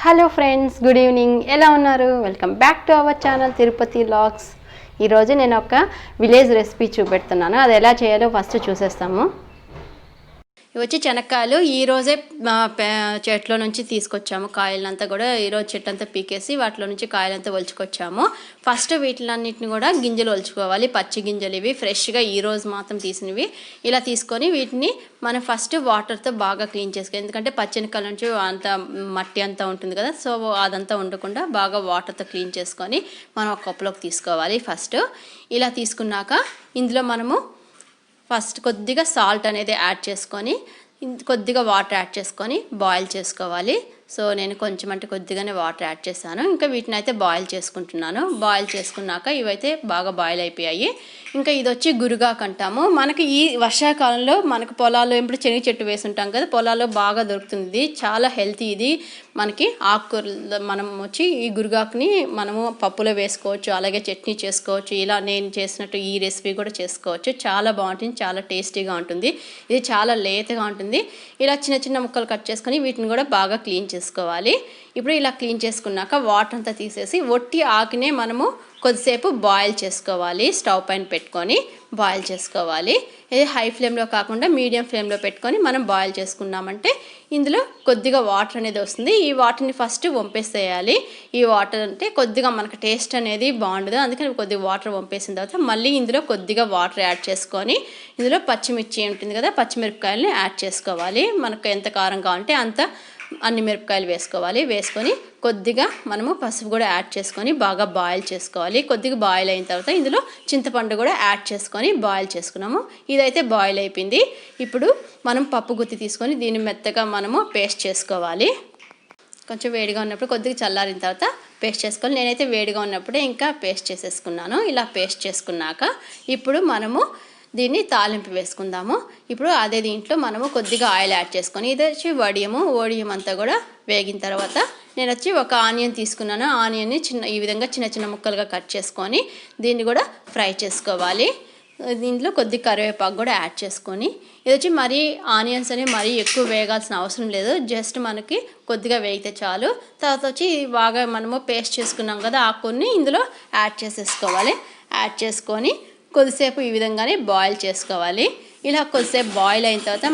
Hello friends, good evening. ఎలా ఉన్నారు? Welcome back to our channel Tirupati vlogs. ఈరోజు నేను ఒక విలేజ్ రెసిపీ చూపెడుతున్నాను. అది ఎలా చేయాలో ఫస్ట్ చూసేస్తాము. ఇవి వచ్చి శనక్కాయలు. ఈరోజే చెట్లో నుంచి తీసుకొచ్చాము కాయలంతా కూడా. ఈరోజు చెట్టు అంతా పీకేసి వాటిలో నుంచి కాయలంతా ఒలుచుకొచ్చాము. ఫస్ట్ వీటిలన్నింటిని కూడా గింజలు ఒలుచుకోవాలి. పచ్చి గింజలు ఇవి ఫ్రెష్గా ఈరోజు మాత్రం తీసినవి. ఇలా తీసుకొని వీటిని మనం ఫస్ట్ వాటర్తో బాగా క్లీన్ చేసుకోవాలి. ఎందుకంటే పచ్చెనకాయల నుంచి అంత మట్టి అంతా ఉంటుంది కదా, సో అదంతా ఉండకుండా బాగా వాటర్తో క్లీన్ చేసుకొని మనం ఒక కప్పులోకి తీసుకోవాలి. ఫస్ట్ ఇలా తీసుకున్నాక ఇందులో మనము ఫస్ట్ కొద్దిగా సాల్ట్ అనేది యాడ్ చేసుకొని కొద్దిగా వాటర్ యాడ్ చేసుకొని బాయిల్ చేసుకోవాలి. సో నేను కొంచెం అంటే కొద్దిగానే వాటర్ యాడ్ చేశాను. ఇంకా వీటిని అయితే బాయిల్ చేసుకుంటున్నాను. బాయిల్ చేసుకున్నాక ఇవైతే బాగా బాయిల్ అయిపోయాయి. ఇంకా ఇది వచ్చి గురుగాకు అంటాము. మనకి ఈ వర్షాకాలంలో మనకు పొలాల్లో ఇప్పుడు శనగ చెట్టు వేసి ఉంటాం కదా, పొలాల్లో బాగా దొరుకుతుంది. చాలా హెల్తీ ఇది. మనకి ఆకుకూరలు మనం వచ్చి ఈ గురుగాకుని మనము పప్పులో వేసుకోవచ్చు, అలాగే చట్నీ చేసుకోవచ్చు. ఇలా నేను చేసినట్టు ఈ రెసిపీ కూడా చేసుకోవచ్చు. చాలా బాగుంటుంది, చాలా టేస్టీగా ఉంటుంది. ఇది చాలా లేతగా ఉంటుంది. ఇలా చిన్న చిన్న ముక్కలు కట్ చేసుకొని వీటిని కూడా బాగా క్లీన్ చేసుకోవాలి. ఇప్పుడు ఇలా క్లీన్ చేసుకున్నాక వాటర్ అంతా తీసేసి ఒట్టి ఆకునే మనము కొద్దిసేపు బాయిల్ చేసుకోవాలి. స్టవ్ పైన పెట్టుకొని బాయిల్ చేసుకోవాలి. ఇది హై ఫ్లేమ్లో కాకుండా మీడియం ఫ్లేమ్లో పెట్టుకొని మనం బాయిల్ చేసుకున్నామంటే ఇందులో కొద్దిగా వాటర్ అనేది వస్తుంది. ఈ వాటర్ని ఫస్ట్ వంపేసేయాలి. ఈ వాటర్ అంటే కొద్దిగా మనకు టేస్ట్ అనేది బాగుండదు, అందుకని కొద్దిగా వాటర్ వంపేసిన తర్వాత మళ్ళీ ఇందులో కొద్దిగా వాటర్ యాడ్ చేసుకొని ఇందులో పచ్చిమిర్చి ఉంటుంది కదా, పచ్చిమిరపకాయలని యాడ్ చేసుకోవాలి. మనకు ఎంత కారం కావాలంటే అంత అన్ని మిరపకాయలు వేసుకోవాలి. వేసుకొని కొద్దిగా మనము పసుపు కూడా యాడ్ చేసుకొని బాగా బాయిల్ చేసుకోవాలి. కొద్దిగా బాయిల్ అయిన తర్వాత ఇందులో చింతపండు కూడా యాడ్ చేసుకొని బాయిల్ చేసుకున్నాము. ఇదైతే బాయిల్ అయిపోయింది. ఇప్పుడు మనం పప్పు గుత్తి తీసుకొని దీన్ని మెత్తగా మనము పేస్ట్ చేసుకోవాలి. కొంచెం వేడిగా ఉన్నప్పుడు కొద్దిగా చల్లారిన తర్వాత పేస్ట్ చేసుకోవాలి. నేనైతే వేడిగా ఉన్నప్పుడే ఇంకా పేస్ట్ చేసేసుకున్నాను. ఇలా పేస్ట్ చేసుకున్నాక ఇప్పుడు మనము దీన్ని తాలింపు వేసుకుందాము. ఇప్పుడు అదే దీంట్లో మనము కొద్దిగా ఆయిల్ యాడ్ చేసుకొని ఇది వచ్చి వడియం అంతా కూడా వేగిన తర్వాత నేను వచ్చి ఒక ఆనియన్ తీసుకున్నాను. ఆనియన్ని ఈ విధంగా చిన్న చిన్న ముక్కలుగా కట్ చేసుకొని దీన్ని కూడా ఫ్రై చేసుకోవాలి. దీంట్లో కొద్దిగా కరివేపాకు కూడా యాడ్ చేసుకొని ఇది వచ్చి మరీ ఆనియన్స్ అని మరీ ఎక్కువ వేగాల్సిన అవసరం లేదు. జస్ట్ మనకి కొద్దిగా వేగితే చాలు. తర్వాత వచ్చి బాగా మనము పేస్ట్ చేసుకున్నాం కదా, ఆకుని ఇందులో యాడ్ చేసేసుకోవాలి. యాడ్ చేసుకొని కొద్దిసేపు ఈ విధంగానే బాయిల్ చేసుకోవాలి. ఇలా కొద్దిసేపు బాయిల్ అయిన తర్వాత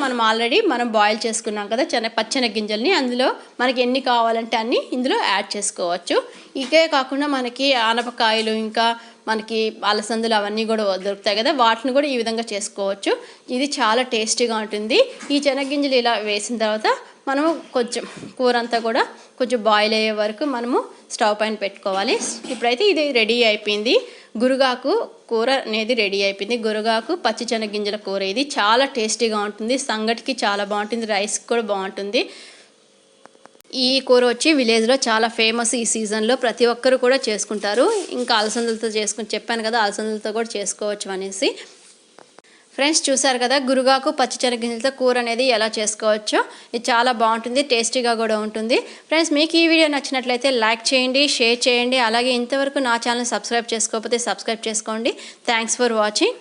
మనం బాయిల్ చేసుకున్నాం కదా పచ్చని గింజల్ని, అందులో మనకి ఎన్ని కావాలంటే అన్ని ఇందులో యాడ్ చేసుకోవచ్చు. ఇదే కాకుండా మనకి ఆనపకాయలు ఇంకా మనకి అలసందులు అవన్నీ కూడా దొరుకుతాయి కదా, వాటిని కూడా ఈ విధంగా చేసుకోవచ్చు. ఇది చాలా టేస్టీగా ఉంటుంది. ఈ శనగగింజలు ఇలా వేసిన తర్వాత మనము కొంచెం కూర అంతా కూడా కొంచెం బాయిల్ అయ్యే వరకు మనము స్టవ్ పైన పెట్టుకోవాలి. ఇప్పుడైతే ఇది రెడీ అయిపోయింది. గురుగాకు కూర అనేది రెడీ అయిపోయింది. గురుగాకు పచ్చి శనగగింజల కూర. ఇది చాలా టేస్టీగా ఉంటుంది. సంగటికి చాలా బాగుంటుంది, రైస్కి కూడా బాగుంటుంది. ఈ కూర వచ్చి విలేజ్లో చాలా ఫేమస్. ఈ సీజన్లో ప్రతి ఒక్కరు కూడా చేసుకుంటారు. ఇంకా అలసందలతో చెప్పాను కదా, అలసందలతో కూడా చేసుకోవచ్చు అనేసి. ఫ్రెండ్స్ చూసారు కదా గురుగాకు పచ్చి శనగగింజలతో కూర అనేది ఎలా చేసుకోవచ్చో. ఇది చాలా బాగుంటుంది, టేస్టీగా కూడా ఉంటుంది. ఫ్రెండ్స్ మీకు ఈ వీడియో నచ్చినట్లయితే లైక్ చేయండి, షేర్ చేయండి. అలాగే ఇంతవరకు నా ఛానల్ సబ్స్క్రైబ్ చేసుకోకపోతే సబ్స్క్రైబ్ చేసుకోండి. Thanks for watching.